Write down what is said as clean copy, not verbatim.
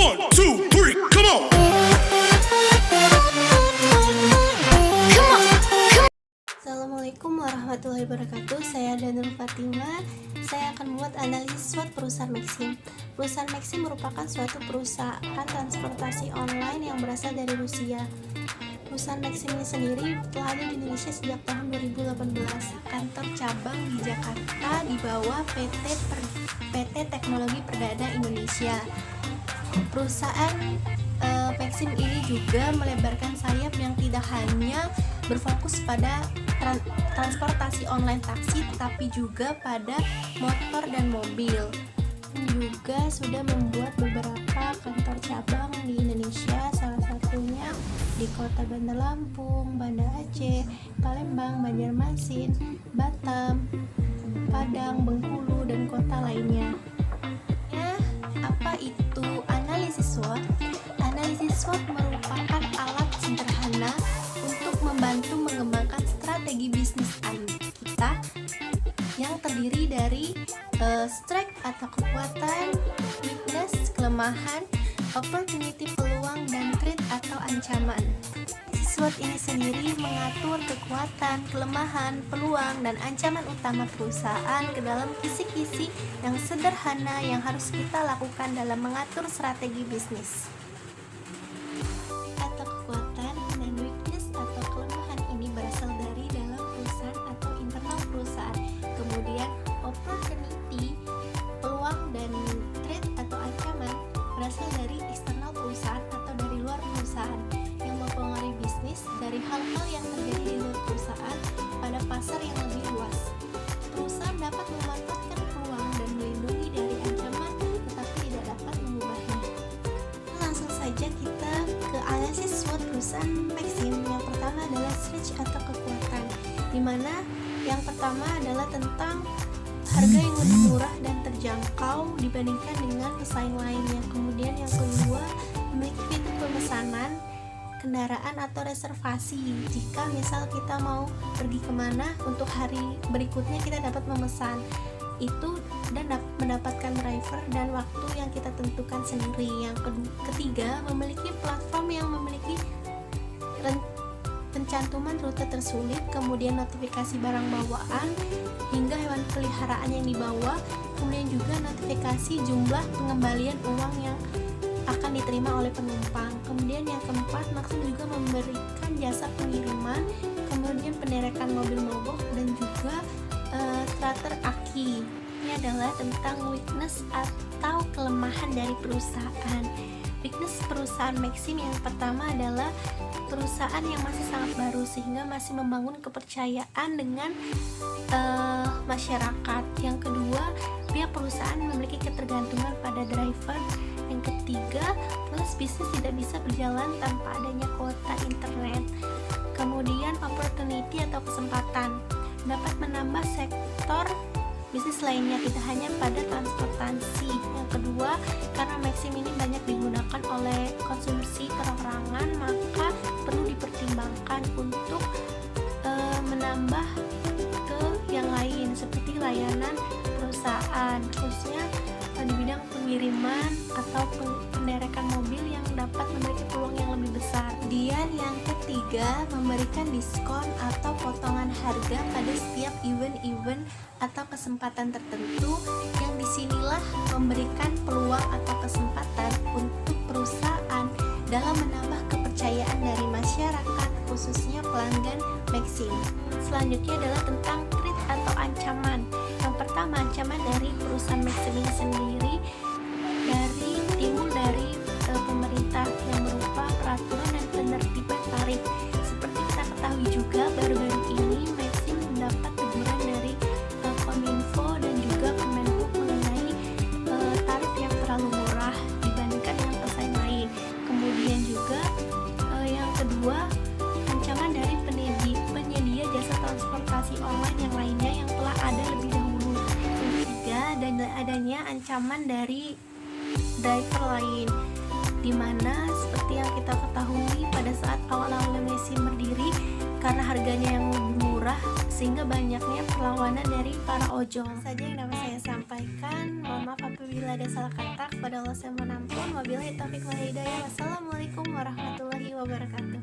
One, two, three, come on. Assalamualaikum warahmatullahi wabarakatuh. Saya Danul Fatima. Saya akan membuat analisis SWOT perusahaan Maxim. Perusahaan Maxim merupakan suatu perusahaan transportasi online yang berasal dari Rusia. Perusahaan Maxim ini sendiri telah ada di Indonesia sejak tahun 2018. Kantor cabang di Jakarta di bawah PT Teknologi Perdana Indonesia. Perusahaan Maxim ini juga melebarkan sayap yang tidak hanya berfokus pada transportasi online taksi, tetapi juga pada motor dan mobil. Juga sudah membuat beberapa kantor cabang di Indonesia, salah satunya di Kota Bandar Lampung, Banda Aceh, Palembang, Banjarmasin, Batam, Padang, Bengkulu, dan kota lainnya. Apa itu analisis SWOT? Analisis SWOT merupakan alat sederhana untuk membantu mengembangkan strategi bisnis kita yang terdiri dari strength atau kekuatan, weakness, kelemahan, opportunity, peluang, dan threat atau ancaman. SWOT ini sendiri mengatur kekuatan, kelemahan, peluang, dan ancaman utama perusahaan ke dalam kisi-kisi yang sederhana yang harus kita lakukan dalam mengatur strategi bisnis. Kata kekuatan dan weakness atau kelemahan ini berasal dari dalam perusahaan atau internal perusahaan. Kemudian opportunity, peluang, dan threat atau ancaman berasal dari eksternal perusahaan atau dari luar perusahaan yang mempengaruhi bisnis dari hal-hal yang terjadi di luar perusahaan pada pasar yang lebih luas. Perusahaan dapat memanfaatkan peluang dan melindungi dari ancaman, tetapi tidak dapat mengubahnya. Langsung saja kita ke analisis SWOT perusahaan Maxim. Yang pertama adalah strength atau kekuatan, dimana yang pertama adalah tentang harga yang lebih murah dan terjangkau dibandingkan dengan pesaing lainnya. Kemudian yang kedua, memiliki fitur pemesanan kendaraan atau reservasi. Jika misal kita mau pergi kemana untuk hari berikutnya, kita dapat memesan itu dan mendapatkan driver dan waktu yang kita tentukan sendiri. Yang ketiga, memiliki platform yang memiliki pencantuman rute tersulit, kemudian notifikasi barang bawaan hingga hewan peliharaan yang dibawa, kemudian juga notifikasi jumlah pengembalian uang yang akan diterima oleh penumpang. Kemudian yang keempat, Maxim juga memberikan jasa pengiriman, kemudian penderekan mobil mogok, dan juga starter aki. Ini adalah tentang weakness atau kelemahan dari perusahaan. Weakness perusahaan Maxim yang pertama adalah perusahaan yang masih sangat baru sehingga masih membangun kepercayaan dengan masyarakat. Yang kedua, pihak perusahaan memiliki ketergantungan pada driver. Yang ketiga, proses bisnis tidak bisa berjalan tanpa adanya kuota internet. Kemudian opportunity atau kesempatan dapat menambah sektor bisnis lainnya, tidak hanya pada transportasi. Yang kedua, karena Maxim ini banyak digunakan oleh konsumsi perorangan, maka perlu dipertimbangkan untuk menambah ke yang lain seperti layanan perusahaan, khususnya di bidang pengiriman atau penderekan mobil yang dapat memiliki peluang yang lebih besar. Kemudian yang ketiga, memberikan diskon atau potongan harga pada setiap event-event atau kesempatan tertentu, yang disinilah memberikan peluang atau kesempatan untuk perusahaan dalam menambah kepercayaan dari masyarakat, khususnya pelanggan Maxim. Selanjutnya adalah tentang threat atau ancaman. Yang pertama, ancaman dari perusahaan Maxim ini sendiri timbul dari pemerintah yang berupa peraturan dan penertiban tarif. Seperti kita ketahui juga, baru-baru ini Maxim mendapat teguran dari Kominfo dan juga Kemenhub mengenai tarif yang terlalu murah dibandingkan dengan pesaing lain. Kemudian juga yang kedua, ancaman dari penyedia jasa transportasi online yang lainnya yang telah ada lebih dahulu. Yang ketiga, dan adanya ancaman dari driver lain, dimana seperti yang kita ketahui pada saat awal-awal Maxim berdiri, karena harganya yang lebih murah murah sehingga banyaknya perlawanan dari para ojol. Saja yang dapat saya sampaikan. Mohon maaf apabila ada salah kata. Kepada Allah saya mohon ampun. Wabillahi taufiq wal hidayah. Wassalamualaikum warahmatullahi wabarakatuh.